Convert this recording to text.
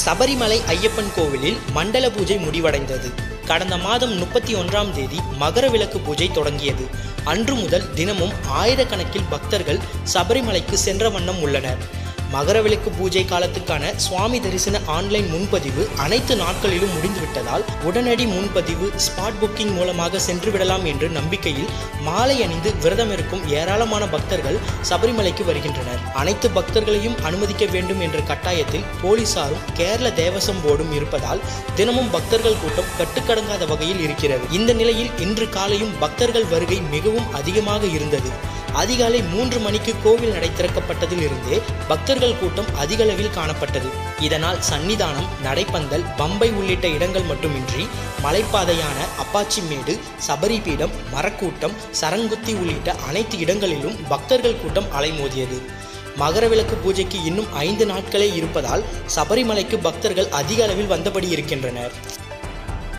சபரிமலை ஐயப்பன் கோவிலில் மண்டல பூஜை முடிவடைந்தது. கடந்த மாதம் 31ஆம் தேதி மகர விளக்கு பூஜை தொடங்கியது. அன்று முதல் தினமும் ஆயிரக்கணக்கில் பக்தர்கள் சபரிமலைக்கு சென்ற வண்ணம் உள்ளனர். மகர விளக்கு பூஜை காலத்துக்கான சுவாமி தரிசன ஆன்லைன் முன்பதிவு அனைத்து நாட்களிலும் முடிந்துவிட்டதால் உடனடி முன்பதிவு ஸ்பாட் புக்கிங் மூலமாக சென்று விடலாம் என்ற நம்பிக்கையில் மாலை அணிந்து விரதம் இருக்கும் ஏராளமான பக்தர்கள் சபரிமலைக்கு வருகின்றனர். அனைத்து பக்தர்களையும் அனுமதிக்க வேண்டும் என்ற கட்டாயத்தில் போலீசாரும் கேரள தேவசம் போர்டும் இருப்பதால் தினமும் பக்தர்கள் கூட்டம் கட்டுக்கடங்காத வகையில் இருக்கிறது. இந்த நிலையில் இன்று காலையும் பக்தர்கள் வருகை மிகவும் அதிகமாக இருந்தது. அதிகாலை 3 மணிக்கு கோவில் நடை திறக்கப்பட்டதில் இருந்தே பக்தர்கள் கூட்டம் அதிக அளவில் காணப்பட்டது. இதனால் சன்னிதானம், நடைப்பந்தல், பம்பை உள்ளிட்ட இடங்கள் மட்டுமின்றி மலைப்பாதையான அப்பாச்சிமேடு, சபரிபீடம், மரக்கூட்டம், சரங்குத்தி உள்ளிட்ட அனைத்து இடங்களிலும் பக்தர்கள் கூட்டம் அலைமோதியது. மகர விளக்கு பூஜைக்கு இன்னும் 5 நாட்களே இருப்பதால் சபரிமலைக்கு பக்தர்கள் அதிக அளவில் வந்தபடி இருக்கின்றனர்.